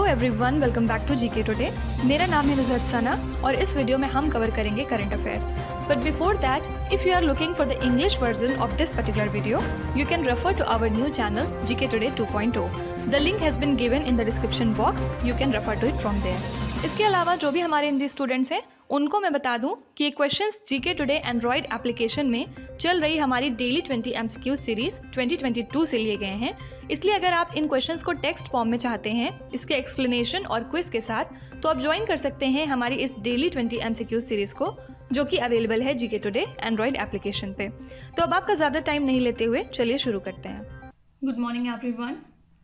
Everyone, welcome back to GK today. मेरा नाम है नुज़हत सना और इस वीडियो में हम कवर करेंगे current affairs. But before that, if you are looking for the English version of this particular video, you can refer to our new channel GK today 2.0। The link has been given in the description box, you can refer to it from there. इसके अलावा जो भी हमारे Hindi students हैं उनको मैं बता दूं कि ये questions GK today Android application में चल रही हमारी डेली 20 MCQ सीरीज 2022 से लिए गए हैं। इसलिए अगर आप इन क्वेश्चंस को टेक्स्ट फॉर्म में चाहते हैं इसके एक्सप्लेनेशन और क्विज के साथ, तो आप ज्वाइन कर सकते हैं हमारी इस डेली 20 MCQ सीरीज को, जो कि अवेलेबल है जीके टुडे एंड्रॉयड एप्लीकेशन पे। तो अब आपका ज़्यादा टाइम नहीं लेते हुए चलिए शुरू करते हैं। Good morning everyone,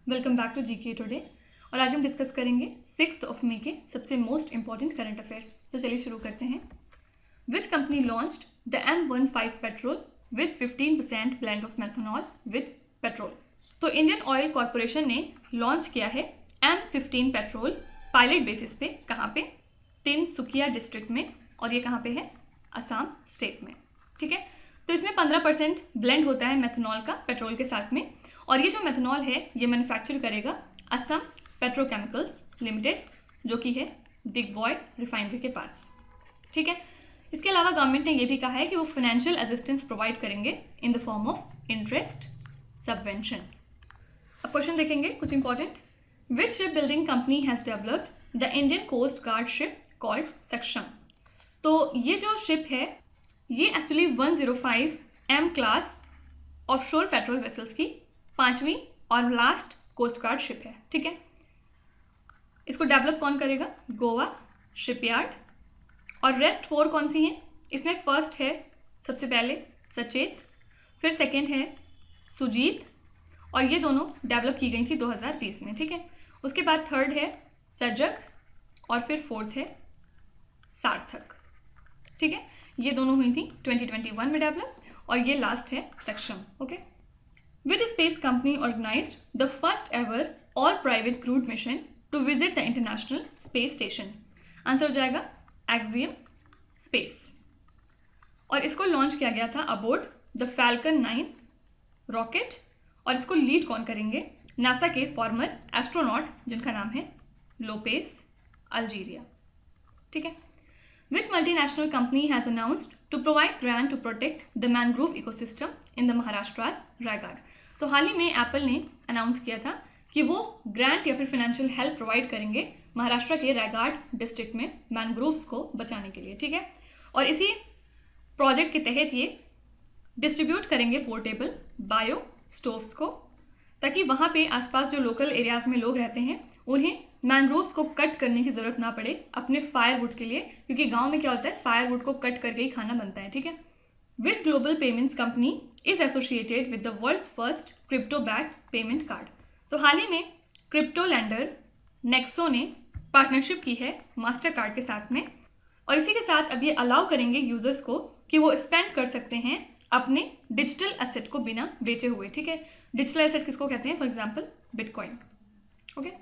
welcome back to GK today. और आज हम डिस्कस करेंगे 6 मई के सबसे मोस्ट इंपॉर्टेंट करंट अफेयर्स। तो चलिए शुरू करते हैं। Which company launched the M15 petrol with 15% blend of methanol with petrol. तो इंडियन ऑयल कॉरपोरेशन ने लॉन्च किया है M15 पेट्रोल पायलट बेसिस पे। कहाँ पे? तिनसुकिया डिस्ट्रिक्ट में, और ये कहाँ पे है? असम स्टेट में। ठीक है, तो इसमें 15% ब्लेंड होता है मेथनॉल का पेट्रोल के साथ में, और ये जो मेथनॉल है ये मैन्युफैक्चर करेगा असम पेट्रोकेमिकल्स लिमिटेड, जो कि है दिग्बॉय रिफाइनरी के पास। ठीक है, इसके अलावा गवर्नमेंट ने ये भी कहा है कि वो फाइनेंशियल असिस्टेंस प्रोवाइड करेंगे in the form of interest subvention. अब क्वेश्चन देखेंगे कुछ important. Which ship building company has developed the Indian coast guard ship called Saksham. तो ये जो शिप है ये actually 105 M class offshore patrol vessels की 5वीं और लास्ट कोस्ट गार्ड शिप है। ठीक है, इसको डेवलप कौन करेगा? गोवा शिपयार्ड। और रेस्ट 4 कौन सी हैं? इसमें फर्स्ट है सबसे पहले सचेत, फिर सेकंड है सुजीत, और ये दोनों डेवलप की गई थी 2020 में। ठीक है, उसके बाद थर्ड है सजग, और फिर फोर्थ है सार्थक। ठीक है, ये दोनों हुई थी 2021 में डेवलप, और ये लास्ट है Saksham. Okay, which space company organised the first ever all private crewed mission to visit the international space station. Answer हो जाएगा एक्सियम स्पेस, और इसको लॉन्च किया गया था अबोर्ड द फैल्कन 9 रॉकेट, और इसको लीड कौन करेंगे? नासा के फॉर्मर एस्ट्रोनॉट जिनका नाम है लोपेस अल्जीरिया। ठीक है, which multinational company has announced to provide grant to protect the mangrove ecosystem in the Maharashtra's Raigad. तो हाल ही में एप्पल ने अनाउंस किया था कि वो ग्रांट या फिर फाइनेंशियल हेल्प प्रोवाइड करेंगे महाराष्ट्र के रायगढ़ डिस्ट्रिक्ट में मैनग्रोव्स को बचाने के लिए। ठीक है, और इसी प्रोजेक्ट के तहत ये डिस्ट्रीब्यूट करेंगे पोर्टेबल बायो स्टोव्स को, ताकि वहाँ पे आसपास जो लोकल एरियाज़ में लोग रहते हैं उन्हें मैनग्रोव्स को कट करने की ज़रूरत ना पड़े अपने फायरवुड के लिए, क्योंकि गाँव में क्या होता है, फायरवुड को कट करके ही खाना बनता है। ठीक है, which global payments company is associated with the world's first crypto backed payment card. तो हाल ही में क्रिप्टो लैंडर नेक्सो ने पार्टनरशिप की है मास्टर कार्ड के साथ में, और इसी के साथ अब ये अलाउ करेंगे यूजर्स को कि वो स्पेंड कर सकते हैं अपने डिजिटल एसेट को बिना बेचे हुए। ठीक है, डिजिटल एसेट किसको कहते हैं? For example bitcoin. Okay,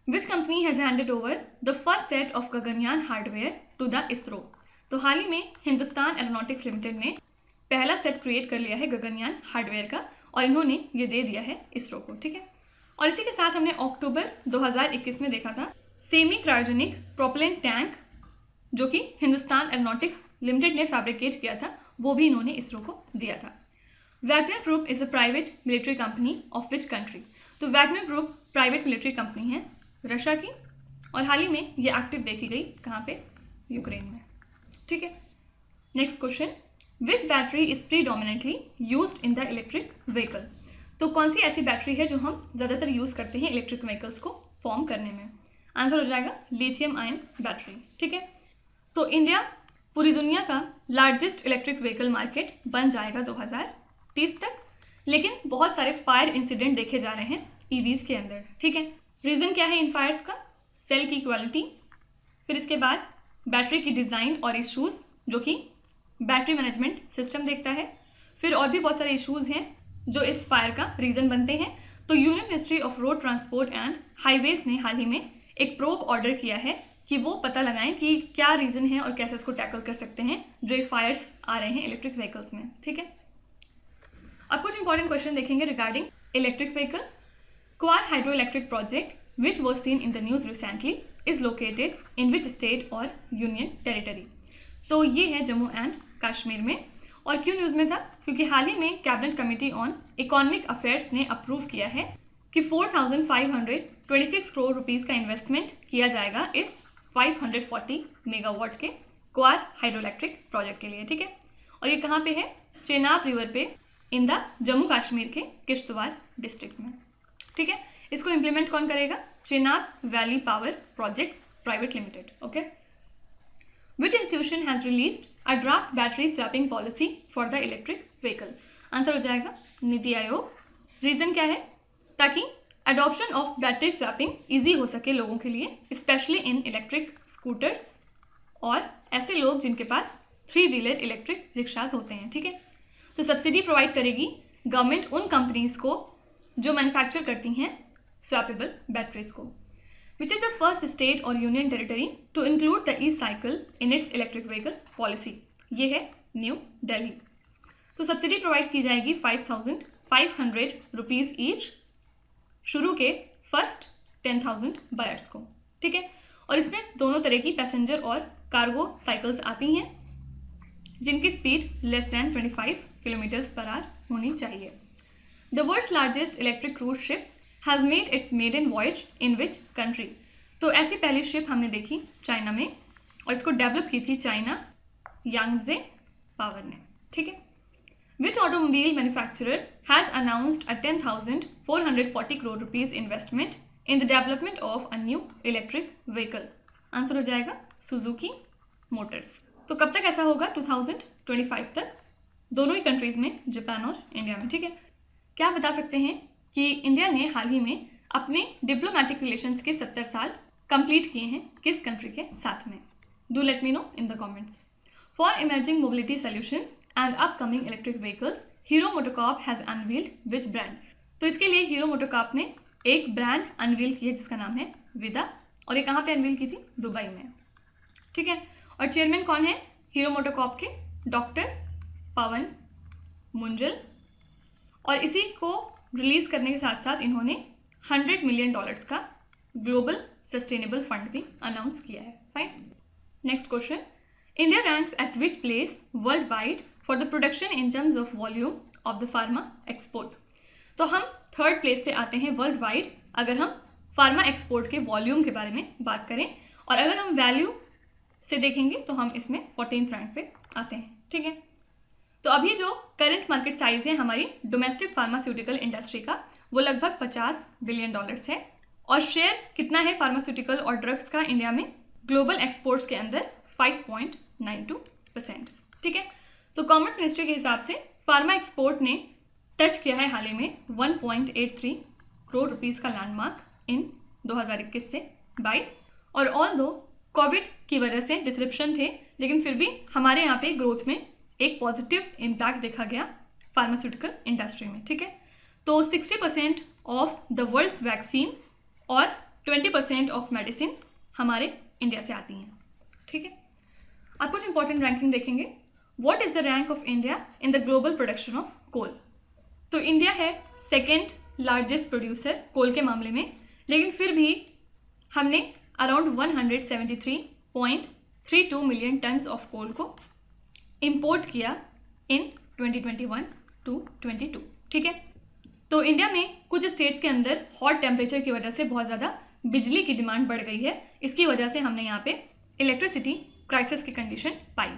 which company has handed over the first set of Gaganyaan hardware to the ISRO. तो हाल ही में हिंदुस्तान एरोनॉटिक्स लिमिटेड ने पहला सेट क्रिएट कर लिया है गगनयान हार्डवेयर का, और इन्होंने ये दे दिया है इसरो को। ठीक है, और इसी के साथ हमने अक्टूबर 2021 में देखा था सेमी क्रायोजेनिक प्रोपेलेंट टैंक, जो कि हिंदुस्तान एरोनॉटिक्स लिमिटेड ने फैब्रिकेट किया था, वो भी इन्होंने इसरो को दिया था। Wagner group is a private military company of which country. तो Wagner group private military company है रशिया की, और हाल ही में ये एक्टिव देखी गई कहाँ पे? यूक्रेन में। ठीक है, next question, which battery is predominantly used in the electric vehicle. तो कौन सी ऐसी बैटरी है जो हम ज़्यादातर यूज़ करते हैं इलेक्ट्रिक व्हीकल्स को फॉर्म करने में? आंसर हो जाएगा लिथियम आयन बैटरी। ठीक है, तो इंडिया पूरी दुनिया का लार्जेस्ट इलेक्ट्रिक व्हीकल मार्केट बन जाएगा 2030 तक, लेकिन बहुत सारे फायर इंसिडेंट देखे जा रहे हैं ईवीज़ के अंदर। ठीक है, रीज़न क्या है इन फायर्स का? सेल की क्वालिटी, फिर इसके बाद बैटरी की डिज़ाइन और इशूज़ जो कि बैटरी मैनेजमेंट सिस्टम देखता है, फिर और भी बहुत सारे इशूज़ हैं जो इस फायर का रीज़न बनते हैं। तो union ministry of road transport and highways ने हाल ही में एक प्रोब ऑर्डर किया है कि वो पता लगाएं कि क्या रीज़न है और कैसे इसको टैकल कर सकते हैं जो ये फायर्स आ रहे हैं इलेक्ट्रिक व्हीकल्स में। ठीक है, अब कुछ इंपॉर्टेंट क्वेश्चन देखेंगे regarding electric vehicle. Kwar hydro electric project which was seen in the news recently is located in which state or union territory? तो ये है जम्मू एंड कश्मीर में। और क्यों न्यूज़ में था? क्योंकि हाल ही में cabinet committee on economic affairs ने अप्रूव किया है कि 4,526 करोड़ रुपीस का इन्वेस्टमेंट किया जाएगा इस 540 मेगावाट के क्वार हाइड्रोइलेक्ट्रिक प्रोजेक्ट के लिए। ठीक है, और ये कहाँ पे है? चेनाब रिवर पे इन द जम्मू कश्मीर के किश्तवाड़ डिस्ट्रिक्ट में। ठीक है, इसको इम्प्लीमेंट कौन करेगा? Chenab valley power projects private limited. Okay, which institution has released a draft battery swapping policy for the electric vehicle? Answer हो जाएगा नीति आयोग। रीजन क्या है? ताकि adoption of battery swapping easy हो सके लोगों के लिए, स्पेशली इन इलेक्ट्रिक स्कूटर्स और ऐसे लोग जिनके पास 3 व्हीलर इलेक्ट्रिक रिक्शाज होते हैं। ठीक है, तो सब्सिडी प्रोवाइड करेगी गवर्नमेंट उन कंपनीज को जो मैन्युफैक्चर करती हैं स्वैपेबल बैटरीज को। Which is the first state और union territory to include the e cycle in its electric vehicle policy? ये है न्यू दिल्ली। तो सब्सिडी प्रोवाइड की जाएगी 5,500 रुपीज़ ईच शुरू के फर्स्ट 10,000 बायर्स को। ठीक है, और इसमें दोनों तरह की पैसेंजर और कार्गो साइकिल्स आती हैं जिनकी speed less than 25 kilometres per hour होनी चाहिए। The world's largest electric cruise ship has made its maiden voyage in which country? तो ऐसी पहली शिप हमने देखी चाइना में, और इसको डेवलप की थी चाइना यांगजे पावर ने। ठीक है, which automobile manufacturer has announced a 10,440 crore rupees investment in the development of a new electric vehicle? Answer हो जाएगा सुजुकी मोटर्स। तो कब तक ऐसा होगा? 2025 तक, दोनों ही कंट्रीज़ में, जापान और इंडिया में। ठीक है, क्या आप बता सकते हैं कि इंडिया ने हाल ही में अपने डिप्लोमेटिक रिलेशंस के 70 साल कंप्लीट किए हैं किस कंट्री के साथ में? Do let me know in the comments. For emerging mobility solutions and upcoming electric vehicles hero MotoCorp has unveiled which brand? तो इसके लिए हीरो मोटोकॉर्प ने एक ब्रांड अनवील की है जिसका नाम है विदा, और ये कहाँ पे अनवील की थी? दुबई में। ठीक है, और चेयरमैन कौन है हीरो मोटोकॉर्प के? डॉक्टर पवन मुंजल। और इसी को रिलीज करने के साथ साथ इन्होंने $100 मिलियन का ग्लोबल सस्टेनेबल फंड भी अनाउंस किया है। Fine, next question. India ranks eight which place world wide for the production in terms of volume of the pharma export? तो हम 3rd प्लेस पे आते हैं वर्ल्ड वाइड अगर हम फार्मा एक्सपोर्ट के वॉल्यूम के बारे में बात करें, और अगर हम वैल्यू से देखेंगे तो हम इसमें 14th रैंक पे आते हैं। ठीक है, तो अभी जो करंट मार्केट साइज है हमारी डोमेस्टिक फार्मास्यूटिकल इंडस्ट्री का, वो लगभग $50 बिलियन है। और शेयर कितना है फार्मास्यूटिकल और ड्रग्स का इंडिया में? ग्लोबल एक्सपोर्ट्स के अंदर 5.92%। ठीक है, तो कॉमर्स मिनिस्ट्री के हिसाब से फार्मा एक्सपोर्ट ने टच किया है हाल ही में 1.83 करोड़ रुपीज़ का लैंडमार्क इन 2021 से 22। और ऑल दो कोविड की वजह से डिसरप्शन थे, लेकिन फिर भी हमारे यहाँ पे ग्रोथ में एक पॉजिटिव इम्पैक्ट देखा गया फार्मास्यूटिकल इंडस्ट्री में। ठीक है, तो 60% ऑफ द वर्ल्ड्स वैक्सीन और 20% ऑफ मेडिसिन हमारे इंडिया से आती हैं। ठीक है, आप कुछ इंपॉर्टेंट रैंकिंग देखेंगे। What is the rank of India in the global production of coal? तो इंडिया है 2nd लार्जेस्ट प्रोड्यूसर कोल के मामले में, लेकिन फिर भी हमने around 173.32 million tons of coal को इंपोर्ट किया इन 2021 टू 22। ठीक है, तो इंडिया में कुछ स्टेट्स के अंदर हॉट टेम्परेचर की वजह से बहुत ज़्यादा बिजली की डिमांड बढ़ गई है। इसकी वजह से हमने यहाँ पे इलेक्ट्रिसिटी क्राइसिस की कंडीशन पाई।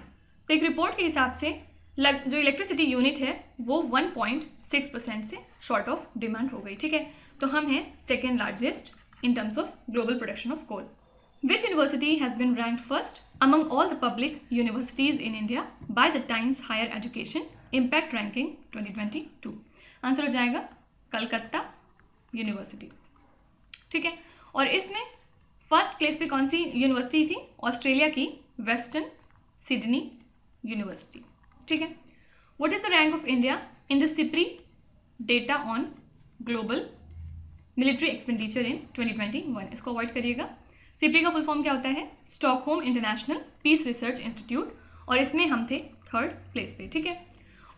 तो एक रिपोर्ट के हिसाब से जो इलेक्ट्रिसिटी यूनिट है वो 1.6% से शॉर्ट ऑफ डिमांड हो गई। ठीक है, तो हम हैं 2nd largest in terms of global production of coal. Which university has been ranked first among all the public universities in India by the Times Higher Education Impact Ranking 2022? Answer हो जाएगा Calcutta university. ठीक है, और इसमें first place पे कौन सी university थी? Australia की वेस्टर्न सिडनी यूनिवर्सिटी। ठीक है, what is the rank of India in the SIPRI data on global military expenditure in 2021? इसको अवॉइड करिएगा। सिप्री का फुल फॉर्म क्या होता है? Stockholm international peace research institute, और इसमें हम थे 3rd प्लेस पे। ठीक है,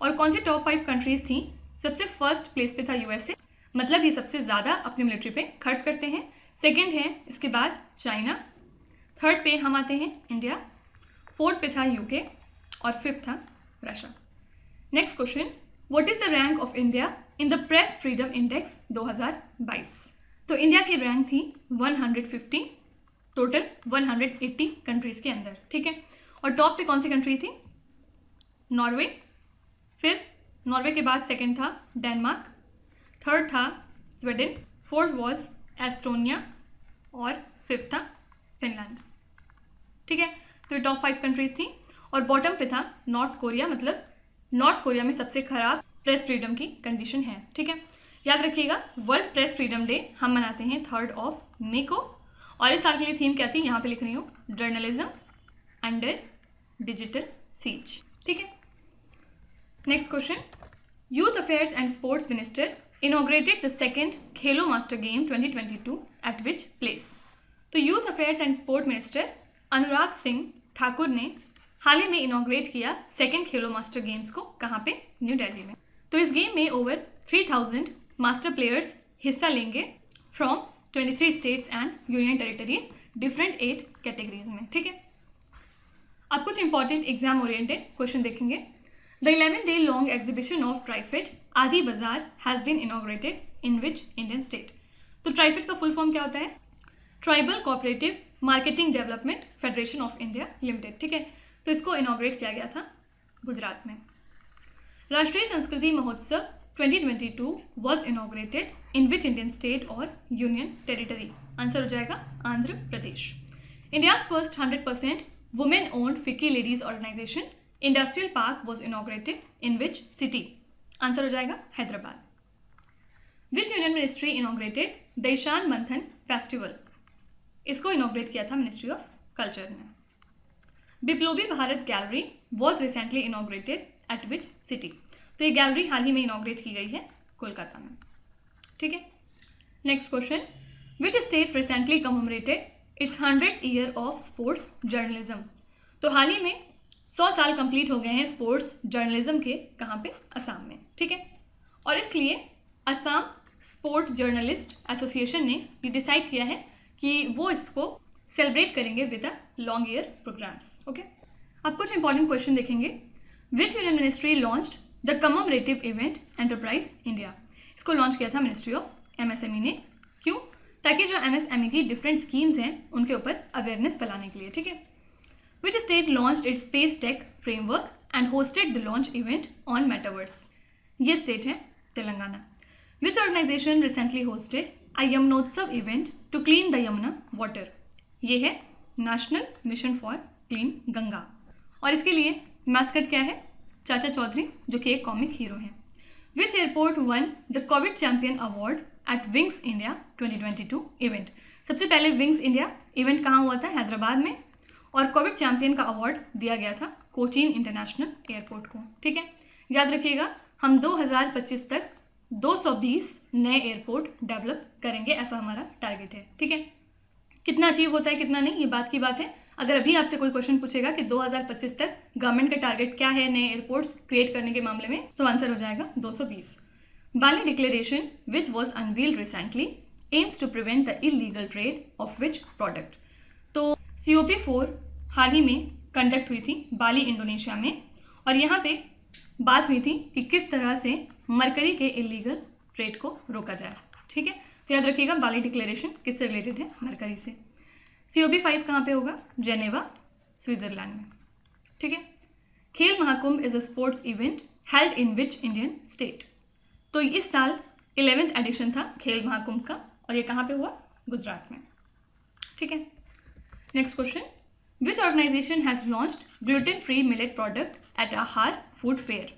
और कौन सी टॉप 5 कंट्रीज थी? सबसे फर्स्ट प्लेस पे था USA, मतलब ये सबसे ज़्यादा अपनी मिलिट्री पे खर्च करते हैं। सेकेंड है इसके बाद चाइना, थर्ड पे हम आते हैं इंडिया, फोर्थ पे था यूके और फिफ्थ था Russia. Next question, what is the rank of India in the press freedom index 2022? तो इंडिया की रैंक थी 150, टोटल 180 कंट्रीज के अंदर, ठीक है। और टॉप पे कौन सी कंट्री थी? नॉर्वे, फिर नॉर्वे के बाद सेकंड था डेनमार्क, थर्ड था स्वीडन, फोर्थ वॉज एस्टोनिया और फिफ्थ था फिनलैंड, ठीक है। तो ये टॉप 5 कंट्रीज थी। और बॉटम पे था नॉर्थ कोरिया, मतलब नॉर्थ कोरिया में सबसे खराब प्रेस फ्रीडम की कंडीशन है, ठीक है। याद रखिएगा वर्ल्ड प्रेस फ्रीडम डे हम मनाते हैं 3 मई को। और इस साल के लिए थीम क्या थी, यहाँ पे लिख रही हूँ, जर्नलिज्म अंडर डिजिटल सीज, ठीक है। Next question, youth affairs and sports minister inaugurated the second Khelo master game 2022 at which place? तो youth affairs and sport minister Anurag Singh Thakur ने हाल ही में इनॉग्रेट किया सेकेंड खेलो मास्टर गेम्स को, कहाँ पे? न्यू दिल्ली में। तो इस गेम में ओवर 3000 मास्टर प्लेयर्स हिस्सा लेंगे from 23 states and union territories, different 8 categories में, ठीक है। अब कुछ इंपॉर्टेंट एग्जाम ओरिएंटेड क्वेश्चन देखेंगे। The 11-day long exhibition of TriFed Aadi Bazaar has been inaugurated in which Indian state? तो ट्राइफेड का फुल फॉर्म क्या होता है? Tribal cooperative marketing development federation of India limited, ठीक है। तो इसको इनॉग्रेट किया गया था गुजरात में। राष्ट्रीय Sanskriti Mahotsav 2022 was inaugurated in which Indian state और यूनियन टेरिटरी? आंसर हो जाएगा Andhra Pradesh. India's first 100% women owned FICCI ladies organisation industrial park was inaugurated in which city? Answer हो जाएगा Hyderabad. Which union ministry inaugurated the Ishan Manthan festival? इसको इनॉग्रेट किया था मिनिस्ट्री ऑफ कल्चर ने। Biplobi Bharat gallery was recently inaugurated eight which city? तो ये gallery हाल ही में इनॉग्रेट की गई है कोलकाता में, ठीक है। Next question, which state recently commemorated it's 100th year of sports journalism? तो हाल ही में 100 साल कंप्लीट हो गए हैं स्पोर्ट्स जर्नलिज्म के, कहाँ पे? असम में, ठीक है। और इसलिए असम स्पोर्ट जर्नलिस्ट एसोसिएशन ने ये डिसाइड किया है कि वो इसको सेलिब्रेट करेंगे with a long year programmes, okay. अब कुछ इंपॉर्टेंट क्वेश्चन देखेंगे। Which union ministry launched the commemorative event enterprise India? इसको लॉन्च किया था मिनिस्ट्री ऑफ एमएसएमई ने। क्यों? ताकि जो एमएसएमई की डिफरेंट स्कीम्स हैं उनके ऊपर अवेयरनेस फैलाने के लिए, ठीक है। Which state launched its space tech framework and hosted the launch event on Metaverse? ये स्टेट है Telangana. Which organization recently hosted a Yamunotsav event to clean the Yamuna water? ये है national mission for clean Ganga. और इसके लिए mascot क्या है? चाचा चौधरी, जो कि एक कॉमिक हीरो हैं। Which airport won the COVID Champion Award at Wings India 2022 event? सबसे पहले विंग्स इंडिया इवेंट कहाँ हुआ था? हैदराबाद में। और कोविड चैंपियन का अवार्ड दिया गया था कोचीन इंटरनेशनल एयरपोर्ट को, ठीक है। याद रखिएगा हम 2025 तक 220 नए एयरपोर्ट डेवलप करेंगे, ऐसा हमारा टारगेट है, ठीक है। कितना अचीव होता है कितना नहीं, ये बात की बात है। अगर अभी आपसे कोई क्वेश्चन पूछेगा कि 2025 तक गवर्नमेंट का टारगेट क्या है नए एयरपोर्ट्स क्रिएट करने के मामले में, तो आंसर हो जाएगा 220। Bali declaration which was unveiled recently aims to prevent the illegal trade of which product? तो COP4 हाल ही में कंडक्ट हुई थी बाली इंडोनेशिया में, और यहाँ पे बात हुई थी कि किस तरह से मरकरी के इलीगल ट्रेड को रोका जाए, ठीक है। तो याद रखिएगा बाली डिक्लेरेशन किससे रिलेटेड है? मरकरी से। COP5 कहाँ पे होगा? जेनेवा, स्विट्जरलैंड में, ठीक है। खेल Mahakumbh is a sports event held in which Indian state? तो इस साल 11th एडिशन था खेल महाकुंभ का, और ये कहाँ पे हुआ? गुजरात में, ठीक है। Next question, which organisation has launched gluten free millet product at Aahar food fair?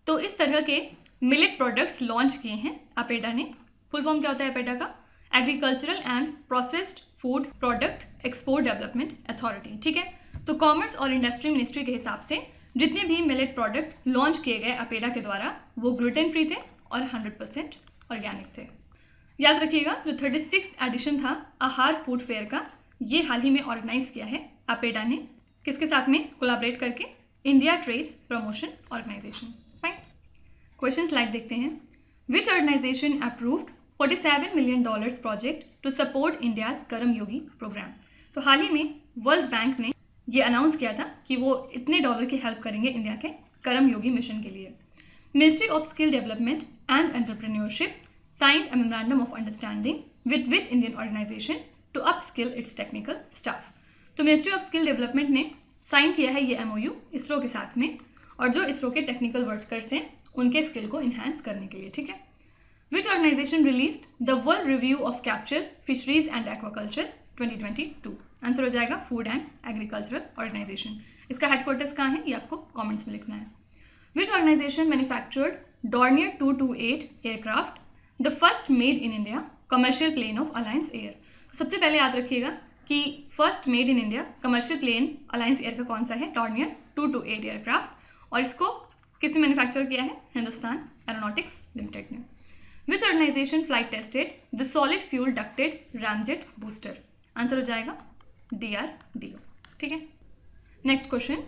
तो इस तरह के मिलेट प्रोडक्ट्स लॉन्च किए हैं अपेडा ने। फुल फॉर्म क्या होता है अपेडा का? Agricultural and processed food product export development authority, ठीक है। तो कॉमर्स और इंडस्ट्री मिनिस्ट्री के हिसाब से जितने भी मिलेट प्रोडक्ट लॉन्च किए गए अपेडा के द्वारा वो ग्लूटेन फ्री थे और 100% ऑर्गेनिक थे। याद रखिएगा जो 36th एडिशन था आहार फूड फेयर का, ये हाल ही में ऑर्गेनाइज किया है अपेडा ने, किसके साथ में? कोलैबोरेट करके, India trade promotion organisation. Fine, question slide देखते हैं। Which organisation approved $47 million project to support India's Karma Yogi programme. तो हाल ही में वर्ल्ड बैंक ने ये अनाउंस किया था कि वो इतने डॉलर की हेल्प करेंगे इंडिया के कर्म योगी मिशन के लिए। Ministry of skill development and entrepreneurship signed a memorandum of understanding with which Indian organisation to upskill its technical staff. तो मिनिस्ट्री ऑफ स्किल डेवलपमेंट ने साइन किया है ये MOU इसरो के साथ में, और जो इसरो के टेक्निकल वर्कर्स हैं उनके स्किल को इन्हांस करने के लिए, ठीक है। Which organisation released the world review of capture fisheries and aquaculture 2022? Answer हो जाएगा फूड एंड एग्रीकल्चरल ऑर्गेनाइजेशन। इसका हेडक्वार्टर्स कहाँ है ये आपको कमेंट्स में लिखना है। Which organisation manufactured Dornier 228 aircraft, the first made in India commercial plane of alliance air? तो सबसे पहले याद रखिएगा कि first made in India commercial plane alliance air का कौन सा है? Dornier 228 aircraft. और इसको किसने मैन्युफैक्चर किया है? हिंदुस्तान एरोनॉटिक्स लिमिटेड ने। Which organisation flight tested the solid fuel ducted ramjet booster? Answer हो जाएगा DRDO, ठीक है। Next question,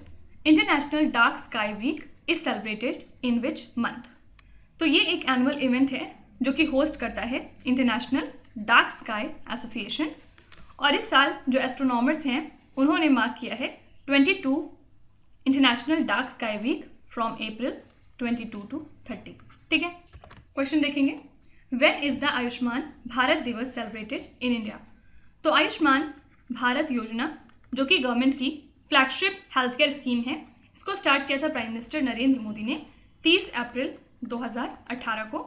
international dark sky week is celebrated in which month? तो ये एक एनुअल इवेंट है जो कि होस्ट करता है इंटरनेशनल डार्क स्काई एसोसिएशन, और इस साल जो एस्ट्रोनॉमर्स हैं उन्होंने मार्क किया है 22 international dark sky week from April 22 to 30, ठीक है। क्वेश्चन देखेंगे, when is the Ayushman Bharat Diwas celebrated in India? तो आयुष्मान भारत योजना जो कि गवर्नमेंट की फ्लैगशिप हेल्थ केयर स्कीम है, इसको स्टार्ट किया था प्राइम मिनिस्टर नरेंद्र मोदी ने 30 अप्रैल 2018 को,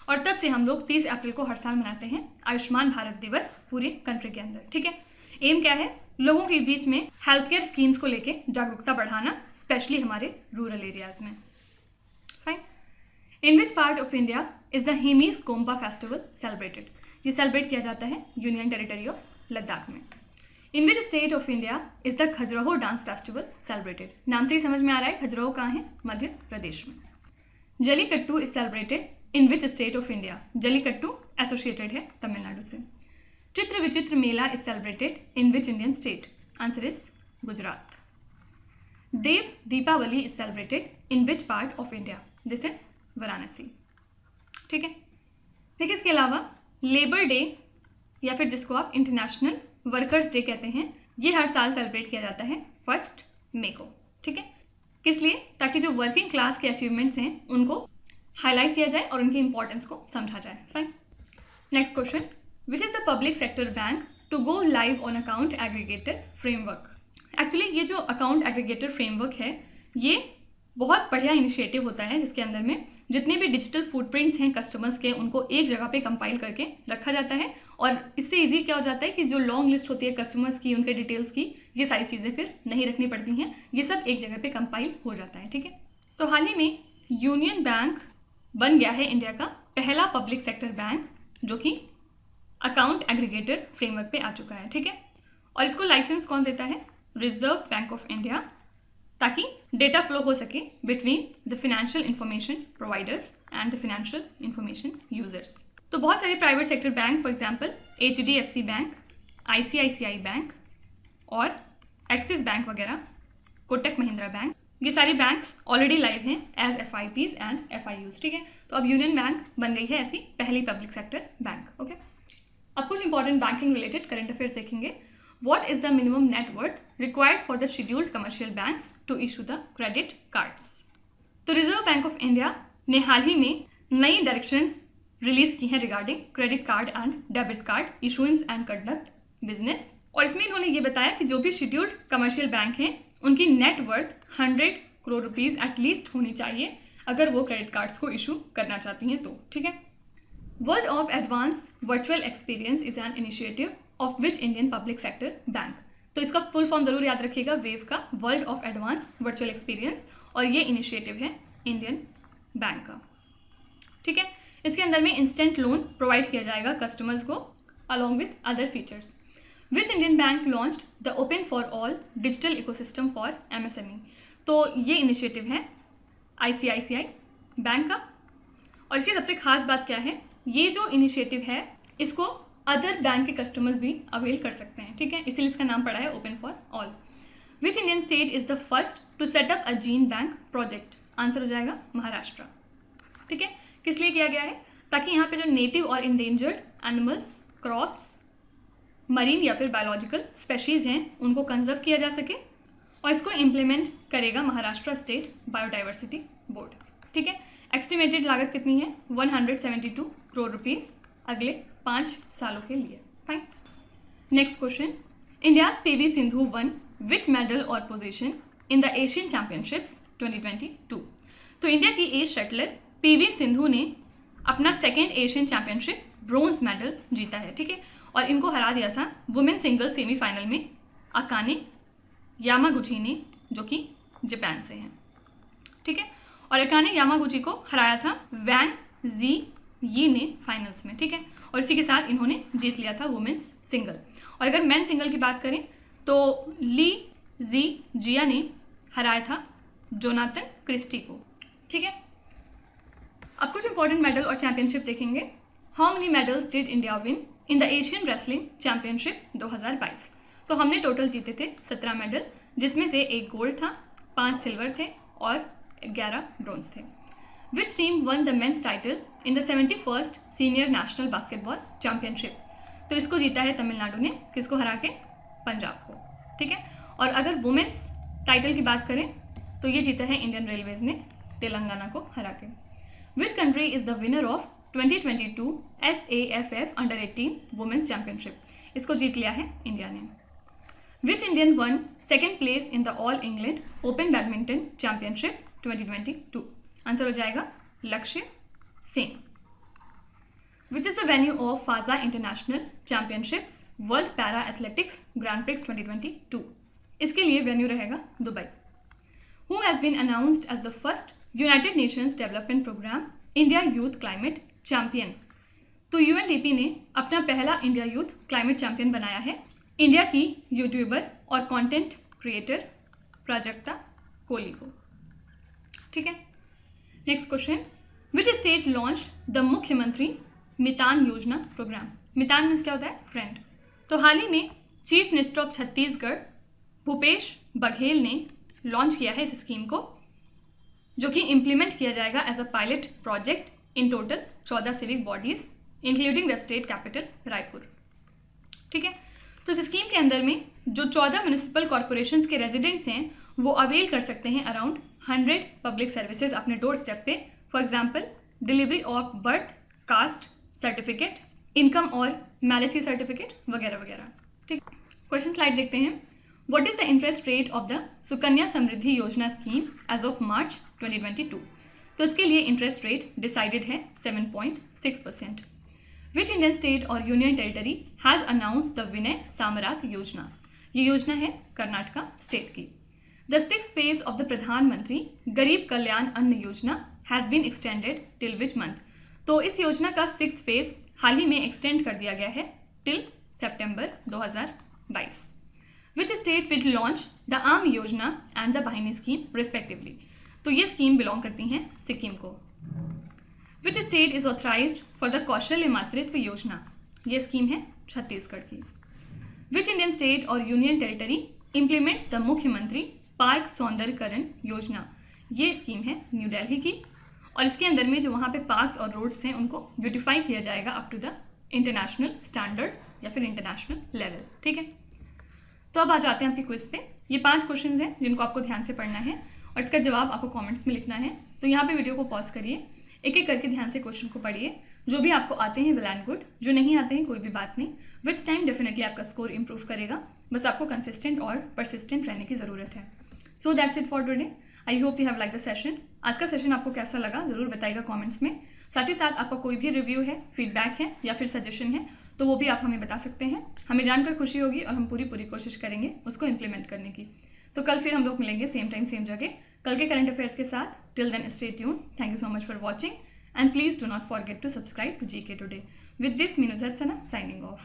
और तब से हम लोग 30 अप्रैल को हर साल मनाते हैं आयुष्मान भारत दिवस पूरे कंट्री के अंदर, ठीक है। एम क्या है? लोगों के बीच में हेल्थ केयर स्कीम्स को लेके जागरूकता बढ़ाना, स्पेशली हमारे रूरल एरियाज में। Fine. In which part of India is the Hemis Gompa festival celebrated? ये सेलिब्रेट किया जाता है यूनियन टेरिटरी ऑफ लद्दाख में। In which state of India is the Khajuraho dance festival celebrated? नाम से ही समझ में आ रहा है खजुराहो कहाँ है? मध्य प्रदेश में। Jallikattu is celebrated in which state of India? Jallikattu associated है तमिलनाडु से। Chitra Vichitra Mela is celebrated in which Indian state? Answer is Gujarat. Dev Deepavali is celebrated in which part of India? This is Varanasi, ठीक है। देखिए इसके अलावा लेबर डे या फिर जिसको आप इंटरनेशनल वर्कर्स डे कहते हैं, ये हर साल सेलिब्रेट किया जाता है 1 मई को, ठीक है। किस लिए? ताकि जो वर्किंग क्लास के अचीवमेंट्स हैं उनको हाईलाइट किया जाए और उनकी इंपॉर्टेंस को समझा जाए। Fine. Next question, which is the public sector bank to go live on account aggregator framework? Actually ये जो अकाउंट एग्रीगेटर फ्रेमवर्क है ये बहुत बढ़िया इनिशिएटिव होता है, जिसके अंदर में जितने भी डिजिटल फुटप्रिंट्स हैं कस्टमर्स के उनको एक जगह पे कंपाइल करके रखा जाता है, और इससे इजी क्या हो जाता है कि जो लॉन्ग लिस्ट होती है कस्टमर्स की, उनके डिटेल्स की, ये सारी चीज़ें फिर नहीं रखनी पड़ती हैं, ये सब एक जगह पे कंपाइल हो जाता है, ठीक है। तो हाल ही में यूनियन बैंक बन गया है इंडिया का पहला पब्लिक सेक्टर बैंक जो कि अकाउंट एग्रीगेटर फ्रेमवर्क पे आ चुका है, ठीक है। और इसको लाइसेंस कौन देता है? रिजर्व बैंक ऑफ इंडिया, ताकि डेटा फ्लो हो सके between the financial information providers and the financial information users. तो बहुत सारे private sector bank, for example HDFC bank, ICICI bank और एक्सिस बैंक वगैरह, कोटक महिंद्रा बैंक, ये सारी बैंक्स ऑलरेडी लाइव हैं एज FIPs एंड FIUs, ठीक है। तो अब यूनियन बैंक बन गई है ऐसी पहली पब्लिक सेक्टर बैंक, ओके। अब कुछ important banking related current affairs देखेंगे। What is the minimum net worth required for the scheduled commercial banks to issue the credit cards? तो रिजर्व बैंक ऑफ इंडिया ने हाल ही में नई डायरेक्शंस रिलीज की हैं regarding credit card and debit card issuance and conduct business, और इसमें इन्होंने ये बताया कि जो भी शेड्यूल्ड कमर्शियल बैंक हैं उनकी net worth 100 crore rupees at least होनी चाहिए अगर वो क्रेडिट कार्ड्स को इशू करना चाहती हैं तो, ठीक है। World of advance virtual experience is an initiative of which Indian public sector bank? तो इसका फुल फॉर्म जरूर याद रखिएगा, वेव का, world of advance virtual experience, और ये इनिशिएटिव है इंडियन बैंक का, ठीक है। इसके अंदर में इंस्टेंट लोन प्रोवाइड किया जाएगा कस्टमर्स को along with other features. Which Indian bank launched the open for all digital ecosystem for MSME? तो ये इनिशिएटिव है ICICI बैंक का, और इसकी सबसे खास बात क्या है, ये जो इनिशिएटिव है इसको अदर बैंक के कस्टमर्स भी अवेल कर सकते हैं, ठीक है, इसीलिए इसका नाम पड़ा है open for all. Which Indian state is the first to set up a gene bank project? Answer हो जाएगा महाराष्ट्र, ठीक है। किस लिए किया गया है? ताकि यहाँ पे जो नेटिव और इंडेंजर्ड एनिमल्स, क्रॉप्स, मरीन या फिर बायोलॉजिकल स्पेशीज़ हैं उनको कंजर्व किया जा सके, और इसको इम्प्लीमेंट करेगा महाराष्ट्र स्टेट बायोडाइवर्सिटी बोर्ड। ठीक है, एस्टिमेटेड लागत कितनी है? 172 करोड़ रुपीज़ अगले 5 सालों के लिए। Fine. Next question, India's PV Sindhu won which medal और position in the Asian championships 2022। तो इंडिया की एज शटलर पीवी सिंधु ने अपना second Asian championship bronze medal जीता है। ठीक है, और इनको हरा दिया था वुमेन सिंगल सेमीफाइनल में अकाने यामागुची ने, जो कि जापान से हैं। ठीक है, और अकाने यामागुची को हराया था वैंग जी यी ने फाइनल्स में। ठीक है, और इसी के साथ इन्होंने जीत लिया था वुमेन्स सिंगल। और अगर मेन सिंगल की बात करें तो ली जी जिया ने हराया था जोनाथन क्रिस्टी को। ठीक है, अब कुछ इंपॉर्टेंट मेडल और चैंपियनशिप देखेंगे। How many medals did India win in the Asian wrestling championship 2022। तो हमने टोटल जीते थे 17 मेडल, जिसमें से 1 गोल्ड था, 5 सिल्वर थे और 11 ब्रोंज थे। Which team won the men's title in the 71st senior national basketball championship. तो इसको जीता है तमिलनाडु ने, किसको हरा के? पंजाब को। ठीक है, और अगर वुमेन्स टाइटल की बात करें तो ये जीता है इंडियन रेलवेज ने तेलंगाना को हरा के। Which country is the winner of 2022 SAFF under 18 women's championship. इसको जीत लिया है इंडिया ने। Which Indian won second place in the all England open badminton championship 2022। Answer हो जाएगा Lakshya Sen. Which is the venue of Fazza international championships world para athletics grand prix 2022। इसके लिए venue रहेगा Dubai. Who has been announced as the first United Nations development programme India youth climate champion. तो UNDP ने अपना पहला India youth climate champion बनाया है India की यूट्यूबर और कंटेंट क्रिएटर प्राजक्ता कोहली को। ठीक है, next question, which state launch the मुख्यमंत्री मितान योजना प्रोग्राम। मितान मीन्स क्या होता है? फ्रेंड। तो हाल ही में chief minister of Chhattisgarh Bhupesh Baghel ने लॉन्च किया है इस स्कीम को, जो कि इम्प्लीमेंट किया जाएगा as a pilot project in total 14 civic bodies including the state capital Raipur. ठीक है, तो इस स्कीम के अंदर में जो 14 म्यूनिसिपल कॉरपोरेशंस के रेजिडेंट्स हैं वो अवेल कर सकते हैं अराउंड 100 पब्लिक सर्विसेज अपने डोर स्टेप पे। For example delivery of birth caste certificate, income और मैरिज की सर्टिफिकेट वगैरह वगैरह। ठीक, क्वेश्चन स्लाइड देखते हैं। What is the interest rate of the Sukanya Samriddhi Yojana scheme as of March 2022। तो इसके लिए इंटरेस्ट रेट डिसाइडेड है 7.6%। विच इंडियन स्टेट और union territory has announce the Vinay Samaras Yojana. ये योजना है कर्नाटका स्टेट की। The 6th phase of the Pradhan Mantri Garib Kalyan Anna Yojana has been extended till which month. तो इस योजना का 6th फेज हाल ही में एक्सटेंड कर दिया गया है till September 2022। Which state which launch the आम योजना एंड द बहिनी स्कीम रिस्पेक्टिवली। तो ये स्कीम बिलोंग करती हैं सिक्किम को। Which state is authorised for the कौशल्य मातृत्व योजना। ये स्कीम है छत्तीसगढ़ की। विच इंडियन स्टेट और यूनियन टेरिटरी इम्प्लीमेंट्स द मुख्यमंत्री पार्क सौंदर्यकरण योजना। ये स्कीम है न्यू दिल्ली की, और इसके अंदर में जो वहाँ पे पार्क्स और रोड्स हैं उनको ब्यूटिफाई किया जाएगा up to the international standard या फिर इंटरनेशनल लेवल। ठीक है, तो अब आ जाते हैं आपके क्विज पे। ये 5 क्वेश्चंस हैं जिनको आपको ध्यान से पढ़ना है और इसका जवाब आपको कमेंट्स में लिखना है। तो यहाँ पे वीडियो को पॉज करिए, एक एक करके ध्यान से क्वेश्चन को पढ़िए। जो भी आपको आते हैं वेल एंड गुड, जो नहीं आते हैं कोई भी बात नहीं। विथ टाइम डेफिनेटली आपका स्कोर इंप्रूव करेगा, बस आपको कंसिस्टेंट और परसिस्टेंट रहने की ज़रूरत है। So that's it for today. I hope you have like the session. आज का सेशन आपको कैसा लगा ज़रूर बताइएगा कमेंट्स में। साथ ही साथ आपका कोई भी रिव्यू है, फीडबैक है या फिर सजेशन है तो वो भी आप हमें बता सकते हैं। हमें जानकर खुशी होगी और हम पूरी कोशिश करेंगे उसको इम्प्लीमेंट करने की। तो कल फिर हम लोग मिलेंगे सेम टाइम सेम जगह कल के करंट अफेयर्स के साथ। Till then stay tune. Thank you so much for watching and please do not forget to subscribe to GK Today। With this, Minu Zatsana signing off.